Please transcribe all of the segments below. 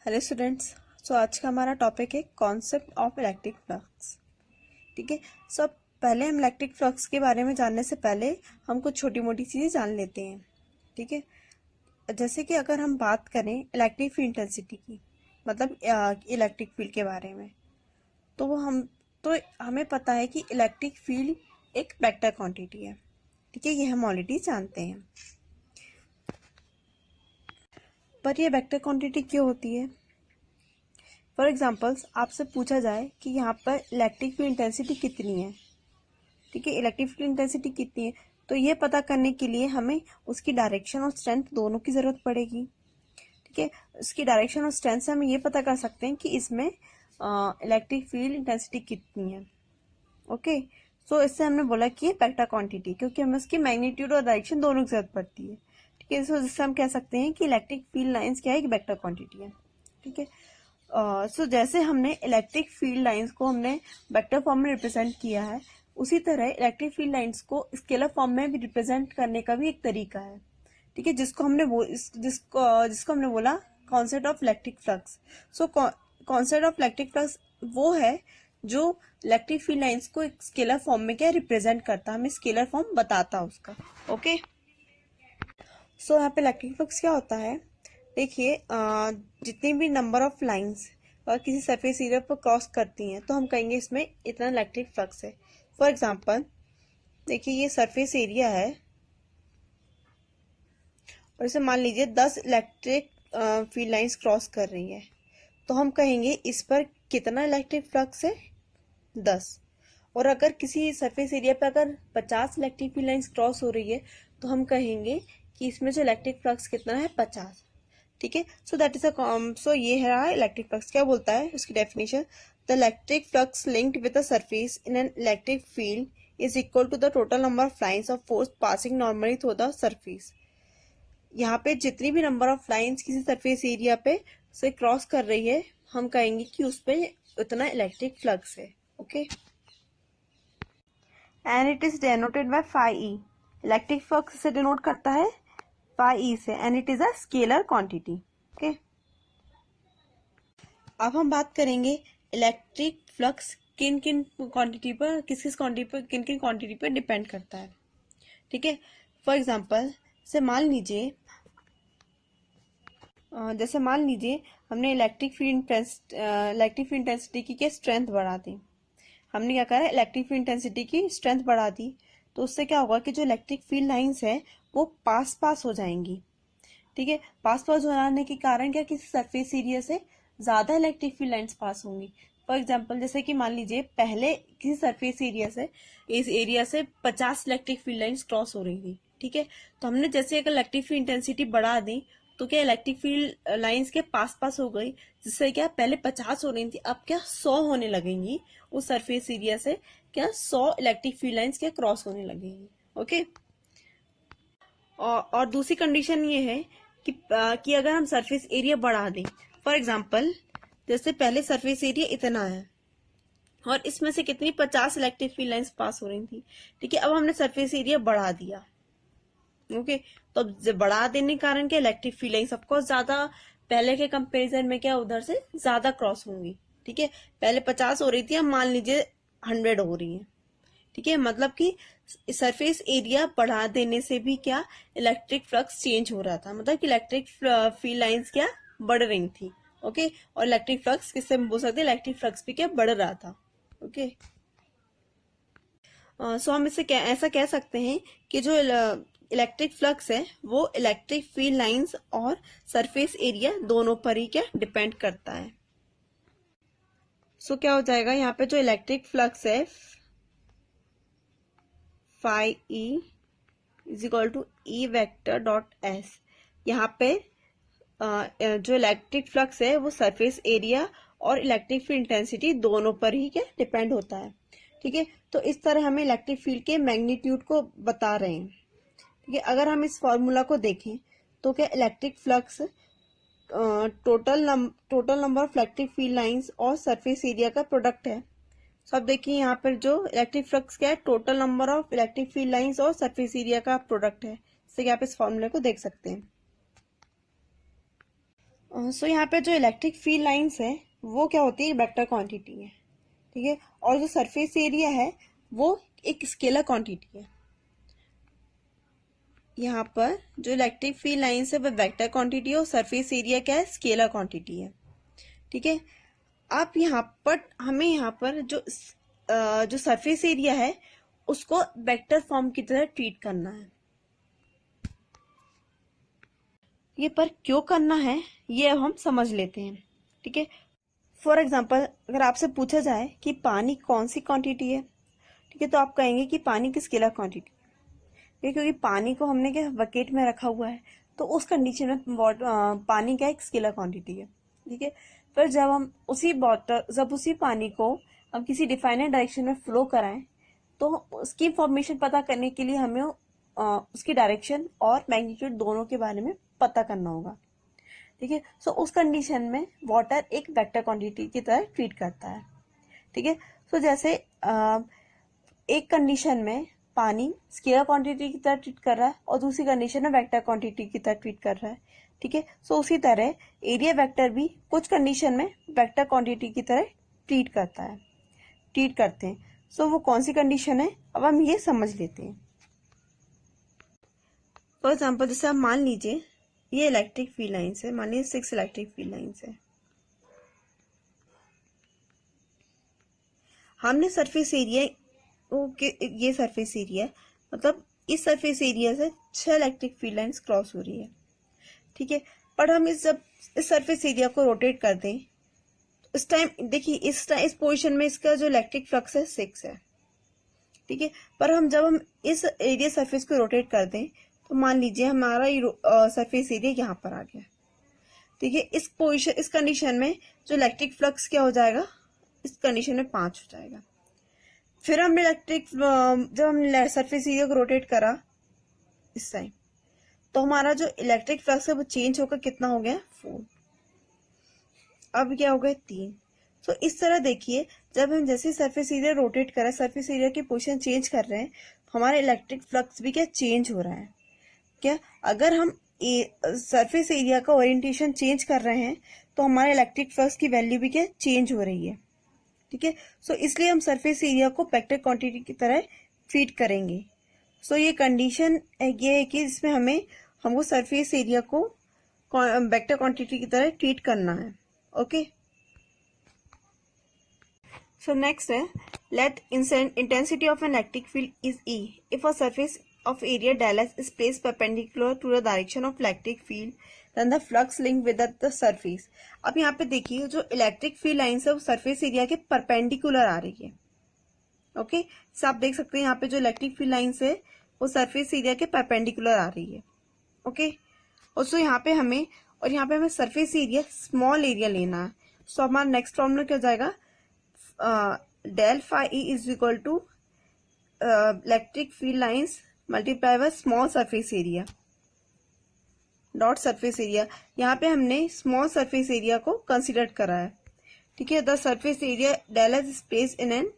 Hello students. सो आज का हमारा टॉपिक है कॉन्सेप्ट ऑफ इलेक्ट्रिक फ्लक्स। ठीक है। सो पहले हम इलेक्ट्रिक फ्लक्स के बारे में जानने से पहले हम कुछ छोटी मोटी चीज़ें जान लेते हैं। ठीक है। जैसे कि अगर हम बात करें इलेक्ट्रिक फील्ड इंटेंसिटी की, मतलब इलेक्ट्रिक फील्ड के बारे में, तो हमें पता है कि इलेक्ट्रिक फील्ड एक वेक्टर क्वांटिटी है। ठीक है, ये हम ऑलरेडी जानते हैं। पर ये वेक्टर क्वांटिटी क्यों होती है? फॉर एग्जाम्पल्स आपसे पूछा जाए कि यहाँ पर इलेक्ट्रिक फील्ड इंटेंसिटी कितनी है। ठीक है, इलेक्ट्रिक फील्ड इंटेंसिटी कितनी है, तो ये पता करने के लिए हमें उसकी डायरेक्शन और स्ट्रेंथ दोनों की ज़रूरत पड़ेगी। ठीक है, उसकी डायरेक्शन और स्ट्रेंथ से हम ये पता कर सकते हैं कि इसमें इलेक्ट्रिक फील्ड इंटेंसिटी कितनी है। ओके, सो इससे हमने बोला कि ये वेक्टर क्वांटिटी, क्योंकि हमें उसकी मैग्नीट्यूड और डायरेक्शन दोनों की जरूरत पड़ती है। ठीक है, सो जिससे हम कह सकते हैं कि इलेक्ट्रिक फील्ड लाइंस क्या है, एक वेक्टर क्वांटिटी है। ठीक है। सो जैसे हमने इलेक्ट्रिक फील्ड लाइंस को हमने वेक्टर फॉर्म में रिप्रेजेंट किया है, उसी तरह इलेक्ट्रिक फील्ड लाइंस को स्केलर फॉर्म में भी रिप्रेजेंट करने का भी एक तरीका है। ठीक है, जिसको हमने बोला concept of electric flux. So concept of electric flux वो है जो इलेक्ट्रिक फील्ड लाइंस को एक स्केलर फॉर्म में क्या रिप्रेजेंट करता है, हमें स्केलर फॉर्म बताता उसका। ओके, सो यहाँ पे इलेक्ट्रिक फ्लक्स क्या होता है? देखिए, जितनी भी नंबर ऑफ लाइंस और किसी सरफेस एरिया पर क्रॉस करती हैं तो हम कहेंगे इसमें इतना इलेक्ट्रिक फ्लक्स है। फॉर एग्जांपल देखिए, ये सरफेस एरिया है और इसे मान लीजिए 10 इलेक्ट्रिक फील्ड लाइंस क्रॉस कर रही है, तो हम कहेंगे इस पर कितना इलेक्ट्रिक फ्लक्स है, 10। और अगर किसी सरफेस एरिया पर अगर 50 इलेक्ट्रिक फील्ड लाइंस क्रॉस हो रही है तो हम कहेंगे कि इसमें जो इलेक्ट्रिक फ्लक्स कितना है, 50। ठीक है, सो दैट इज सो ये है इलेक्ट्रिक फ्लक्स। क्या बोलता है उसकी definition? The electric flux linked with a surface in an electric field is equal to the total number of lines of force passing normally through the surface. यहाँ पे जितनी भी नंबर ऑफ लाइंस किसी surface area पे से cross कर रही है, हम कहेंगे कि उस पे उतना इलेक्ट्रिक फ्लक्स है। Okay, and it is denoted by phi E. Electric flux से डिनोट करता है फाई ई से, and it is a scalar quantity. Okay, अब हम बात करेंगे इलेक्ट्रिक फ्लक्स किन किन क्वांटिटी पर, किस क्वांटिटी पर, किन किन क्वांटिटी पर डिपेंड करता है। ठीक है, फॉर एग्जांपल से मान लीजिए जैसे मान लीजिए हमने इलेक्ट्रिक फील्ड इंटेंसिटी की स्ट्रेंथ बढ़ा दी। हमने क्या करा, इलेक्ट्रिक फील्ड इंटेंसिटी की स्ट्रेंथ बढ़ा दी, तो उससे क्या होगा कि जो इलेक्ट्रिक फील्ड लाइंस है वो पास पास हो जाएंगी। ठीक है, पास पास होने के कारण क्या, किसी सरफेस एरिया से ज्यादा इलेक्ट्रिक फील्ड लाइंस पास होंगी। फॉर एग्जाम्पल जैसे कि मान लीजिए पहले किसी सरफेस एरिया से इस एरिया से 50 इलेक्ट्रिक फील्ड लाइंस क्रॉस हो रही थी। ठीक है, तो हमने जैसे अगर इलेक्ट्रिक फील्ड इंटेंसिटी बढ़ा दी तो क्या इलेक्ट्रिक फील्ड लाइंस के पास पास हो गई, जिससे क्या पहले 50 हो रही थी, अब क्या 100 होने लगेंगी। उस सरफेस एरिया से क्या 100 इलेक्ट्रिक फील्ड लाइंस क्या क्रॉस होने लगेंगी। ओके, और दूसरी कंडीशन ये है कि अगर हम सरफेस एरिया बढ़ा दें, फॉर एग्जांपल जैसे पहले सरफेस एरिया इतना है और इसमें से कितनी 50 इलेक्ट्रिक फील्ड लाइंस पास हो रही थी। ठीक है, अब हमने सरफेस एरिया बढ़ा दिया। ओके, तो अब बढ़ा देने के कारण क्या, इलेक्ट्रिक फील्ड लाइंस ऑफकोर्स ज्यादा पहले के कंपेरिजन में क्या उधर से ज्यादा क्रॉस होंगी। ठीक है, पहले 50 हो रही थी, अब मान लीजिए 100 हो रही है। ठीक है, मतलब कि सरफेस एरिया बढ़ा देने से भी क्या इलेक्ट्रिक फ्लक्स चेंज हो रहा था, मतलब कि इलेक्ट्रिक फील्ड लाइंस क्या बढ़ रही थी। ओके, और इलेक्ट्रिक फ्लक्स किससे बोल सकते हैं, इलेक्ट्रिक फ्लक्स भी क्या बढ़ रहा था। ओके, सो हम इसे ऐसा कह सकते हैं कि जो इलेक्ट्रिक फ्लक्स है वो इलेक्ट्रिक फील्ड लाइंस और सरफेस एरिया दोनों पर ही क्या डिपेंड करता है। सो क्या हो जाएगा, यहाँ पे जो इलेक्ट्रिक फ्लक्स है phi E is equal to E vector dot S. यहाँ पे जो इलेक्ट्रिक फ्लक्स है वो सरफेस एरिया और इलेक्ट्रिक फील्ड इंटेंसिटी दोनों पर ही क्या डिपेंड होता है। ठीक है, तो इस तरह हमें इलेक्ट्रिक फील्ड के मैग्नीट्यूड को बता रहे हैं। ठीक है, अगर हम इस फॉर्मूला को देखें तो क्या electric flux total number of electric field lines और सरफेस एरिया का प्रोडक्ट है। तो अब देखिए यहाँ पर जो इलेक्ट्रिक फ्लक्स क्या है, total number of electric field lines और सरफेस एरिया का प्रोडक्ट है। इससे आप इस फॉर्मूले को देख सकते हैं। सो यहाँ पे जो इलेक्ट्रिक फील्ड लाइंस है वो क्या होती है, वेक्टर क्वांटिटी है, ठीक है। और जो सरफेस एरिया है वो एक स्केलर क्वांटिटी है। यहाँ पर जो इलेक्ट्रिक फील्ड लाइंस है वो वेक्टर क्वांटिटी है और सरफेस एरिया क्या है, स्केलर क्वांटिटी है, ठीक है। आप यहाँ पर हमें यहाँ पर जो सरफेस एरिया है उसको वेक्टर फॉर्म की तरह ट्रीट करना है। ये पर क्यों करना है ये अब हम समझ लेते हैं, ठीक है। फॉर एग्जाम्पल अगर आपसे पूछा जाए कि पानी कौन सी क्वांटिटी है, ठीक है, तो आप कहेंगे कि पानी की स्केलर क्वांटिटी है, क्योंकि पानी को हमने क्या बकेट में रखा हुआ है, तो उस कंडीशन में पानी क्या एक स्केलर क्वांटिटी है, ठीक है। पर जब उसी पानी को हम किसी डिफाइनेड डायरेक्शन में फ्लो कराएं तो उसकी इंफॉर्मेशन पता करने के लिए हमें उसकी डायरेक्शन और मैग्नीट्यूड दोनों के बारे में पता करना होगा, ठीक है। सो उस कंडीशन में वाटर एक वेक्टर क्वांटिटी की तरह ट्रीट करता है, ठीक है। सो जैसे एक कंडीशन में पानी स्केलर क्वांटिटी की तरह ट्रीट कर रहा है और दूसरी कंडीशन में वेक्टर क्वांटिटी की तरह ट्रीट कर रहा है, ठीक है। सो उसी तरह एरिया वेक्टर भी कुछ कंडीशन में वेक्टर क्वांटिटी की तरह ट्रीट करते हैं। सो वो कौन सी कंडीशन है अब हम ये समझ लेते हैं। फॉर एग्जाम्पल जैसे आप मान लीजिए ये इलेक्ट्रिक फील्ड लाइंस है, मान लीजिए 6 इलेक्ट्रिक फील्ड लाइंस है। हमने सरफेस एरिया ये सरफेस एरिया है, मतलब इस सरफेस एरिया से 6 इलेक्ट्रिक फील्ड लाइंस क्रॉस हो रही है, ठीक है। पर हम जब इस सरफेस एरिया को रोटेट कर दें इस टाइम देखिए इस पोजीशन में इसका जो इलेक्ट्रिक फ्लक्स है 6 है, ठीक है। पर जब हम इस एरिया सरफेस को रोटेट कर दें तो मान लीजिए हमारा सरफेस एरिया यहाँ पर आ गया, ठीक है। इस कंडीशन में जो इलेक्ट्रिक फ्लक्स क्या हो जाएगा, इस कंडीशन में 5 हो जाएगा। फिर हमने जब हमने सरफेस एरिया को रोटेट करा इस टाइम तो हमारा जो इलेक्ट्रिक फ्लक्स है वो चेंज होकर कितना हो गया 4, अब क्या हो गया 3। तो इस तरह देखिए जब हम जैसे सरफेस एरिया रोटेट कर रहे हैं, सरफेस एरिया की पोजीशन चेंज कर रहे हैं, हमारा इलेक्ट्रिक फ्लक्स भी क्या चेंज हो रहा है। क्या अगर हम सरफेस एरिया का ओरिएंटेशन चेंज कर रहे हैं तो हमारे इलेक्ट्रिक फ्लक्स की वैल्यू भी क्या चेंज हो रही है, ठीक है। सो इसलिए हम सरफेस एरिया को वेक्टर क्वांटिटी की तरह ट्रीट करेंगे। सो ये कंडीशन ये है कि इसमें हमको सरफेस एरिया को वेक्टर क्वांटिटी की तरह ट्रीट करना है, ओके। सो नेक्स्ट है let intensity of an electric field is E if a surface of area del S is placed perpendicular to the direction of electric field then the flux link with the surface। अब यहाँ पे देखिए जो electric field lines है वो surface area के perpendicular आ रही है, ओके। सो आप देख सकते हैं यहाँ पे जो इलेक्ट्रिक फील्ड लाइंस है वो सरफेस एरिया के परपेंडिकुलर आ रही है, ओके। और सो यहाँ पे हमें सरफेस एरिया स्मॉल एरिया लेना है। सो हमारा नेक्स्ट फॉर्मूला क्या हो जाएगा, del phi E is equal to electric field lines multiply by small surface area dot surface area. यहाँ पे हमने स्मॉल सरफेस एरिया को कंसिडर करा है, ठीक है। The surface area del S is placed in an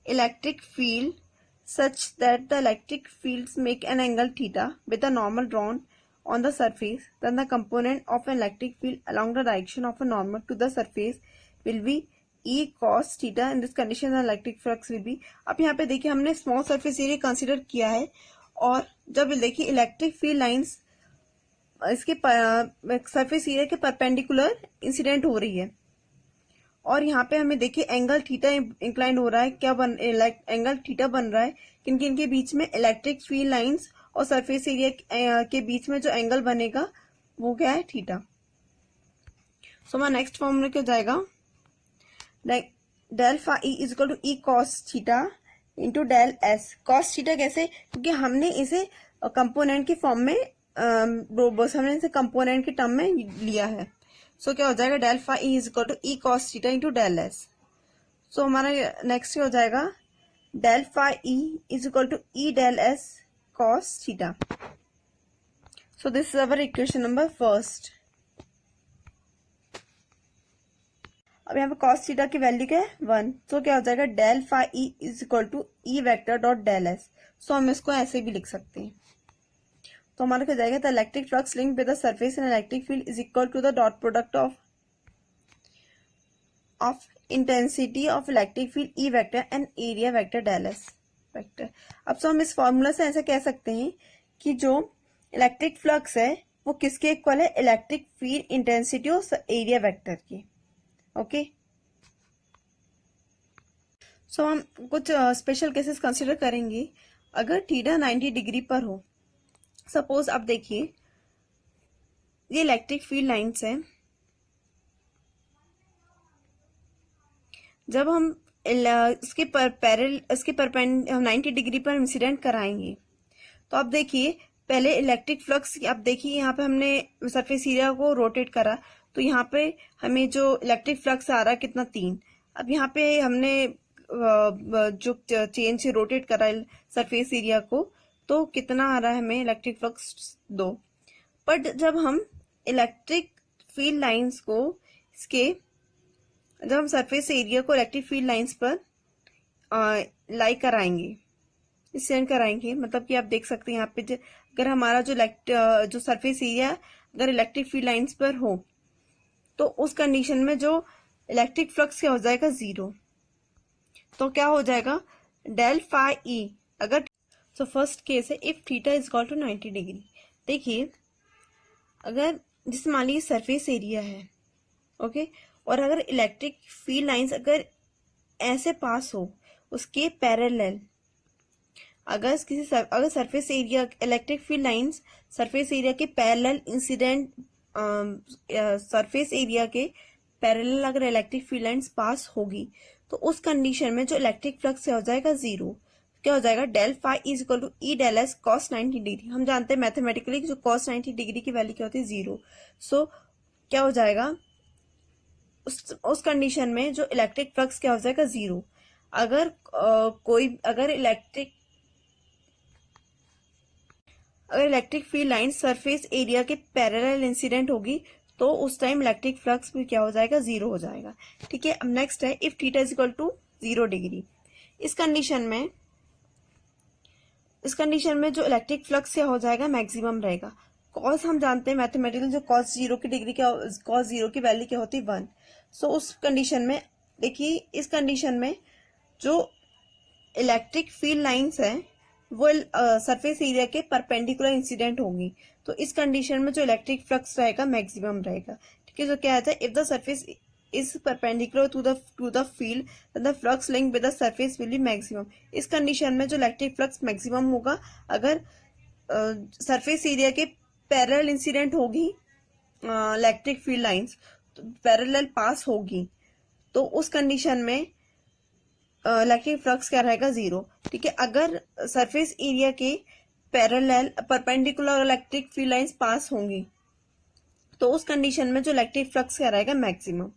electric field such that the electric fields make an angle theta with a normal drawn on the surface, then the component of an electric field along the direction of a normal to the surface will be E cos theta। in this condition the electric flux will be। अब यहाँ पे देखिए हमने small surface area consider किया है और जब देखिए इलेक्ट्रिक फील्ड लाइंस इसके सरफेस एरिया के परपेंडिकुलर इंसिडेंट हो रही है और यहाँ पे हमें देखिए एंगल थीटा इंक्लाइन हो रहा है, एंगल थीटा बन रहा है किन किन के बीच में, इलेक्ट्रिक फील्ड लाइंस और सरफेस एरिया के बीच में जो एंगल बनेगा वो क्या है थीटा। सो हमारा नेक्स्ट फॉर्मूला क्या जाएगा, del phi E is equal to E cos theta into del S। cos theta कैसे, क्योंकि हमने इसे कंपोनेंट की फॉर्म में हमने इसे कंपोनेंट के टर्म में लिया है। सो क्या हो जाएगा del phi E is equal to E cos theta into del S। सो हमारा नेक्स्ट क्या हो जाएगा del phi E is equal to E del S cos theta। So this is our equation number first. अब यहाँ पे cos theta की value क्या है 1, तो क्या हो जाएगा del phi E is equal to E vector dot del S। सो हम इसको ऐसे भी लिख सकते हैं। तो हमारा क्या जाएगा, the electric flux link with the surface in electric field is equal to the dot product of intensity of electric field E vector and area vector del S vector. अब तो हम इस फॉर्मूला से ऐसा कह सकते हैं कि जो इलेक्ट्रिक फ्लक्स है वो किसके इक्वल है, इलेक्ट्रिक फील्ड इंटेंसिटी और एरिया वेक्टर की। ओके, सो हम कुछ स्पेशल केसेस कंसिडर करेंगे। अगर थीटा 90 डिग्री पर हो, सपोज आप देखिए ये इलेक्ट्रिक फील्ड लाइन्स है, जब हम इसके परपेंड 90 डिग्री पर इंसिडेंट कराएंगे तो आप देखिए पहले इलेक्ट्रिक फ्लक्स, आप देखिए यहाँ पे हमने सरफेस एरिया को रोटेट करा तो यहाँ पे हमें जो इलेक्ट्रिक फ्लक्स आ रहा है कितना, 3। अब यहाँ पे हमने जो चेंज रोटेट करा सरफेस एरिया को तो कितना आ रहा है हमें इलेक्ट्रिक फ्लक्स, 2। बट जब हम इलेक्ट्रिक फील्ड लाइंस को जब हम सरफेस एरिया को इलेक्ट्रिक फील्ड लाइंस पर लाई कराएंगे, स्टैंड कराएंगे, मतलब कि आप देख सकते हैं यहाँ पे अगर हमारा जो सरफेस एरिया अगर इलेक्ट्रिक फील्ड लाइंस पर हो तो उस कंडीशन में जो इलेक्ट्रिक फ्लक्स क्या हो जाएगा, 0। तो क्या हो जाएगा, डेल फाई ई। अगर तो फर्स्ट केस है if theta is equal to 90 degree. देखिए अगर जिससे मान लीजिए सरफेस एरिया है, ओके, और अगर इलेक्ट्रिक फील्ड लाइंस अगर ऐसे पास हो उसके पैरेलल, अगर surface area electric field lines surface area के पैरेलल इंसिडेंट सरफेस एरिया के पैरेलल अगर इलेक्ट्रिक फील्ड लाइंस पास होगी तो उस कंडीशन में जो इलेक्ट्रिक फ्लक्स हो जाएगा 0। क्या हो जाएगा, del phi is equal to E del S cos 90 degree. हम जानते हैं मैथमेटिकली जो कॉस 90 डिग्री की वैल्यू क्या होती है, 0। सो क्या हो जाएगा, उस कंडीशन में जो इलेक्ट्रिक फ्लक्स क्या हो जाएगा, 0। अगर electric field line surface area के पैरेलल इंसिडेंट होगी तो उस टाइम इलेक्ट्रिक फ्लक्स भी क्या हो जाएगा, 0 हो जाएगा। ठीक है, अब नेक्स्ट है if theta is equal to 0 degree. इस कंडीशन में जो इलेक्ट्रिक फ्लक्स क्या हो जाएगा, मैक्सिमम रहेगा। कॉस हम जानते हैं मैथमेटिकली जो कॉस 0 की डिग्री क्या, कॉस 0 की वैल्यू क्या होती है, 1। सो उस कंडीशन में देखिए, इस कंडीशन में जो इलेक्ट्रिक फील्ड लाइंस है वो सरफेस एरिया के परपेंडिकुलर इंसिडेंट होंगी तो इस कंडीशन में जो इलेक्ट्रिक फ्लक्स रहेगा मैक्सिमम रहेगा। ठीक है, जो क्या आता है, if the surface is perpendicular to the field then the flux link with the surface will be maximum. इस कंडीशन में जो इलेक्ट्रिक फ्लक्स मैक्सिमम होगा अगर सरफेस एरिया के पैरेलल इंसिडेंट होगी इलेक्ट्रिक फील्ड लाइंस, तो पैरेलल पास होगी तो उस कंडीशन में इलेक्ट्रिक फ्लक्स क्या रहेगा, 0। ठीक है, अगर सरफेस एरिया के parallel perpendicular electric field lines पास होंगी तो उस कंडीशन में जो इलेक्ट्रिक फ्लक्स क्या रहेगा, maximum.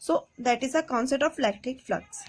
So that is a concept of electric flux.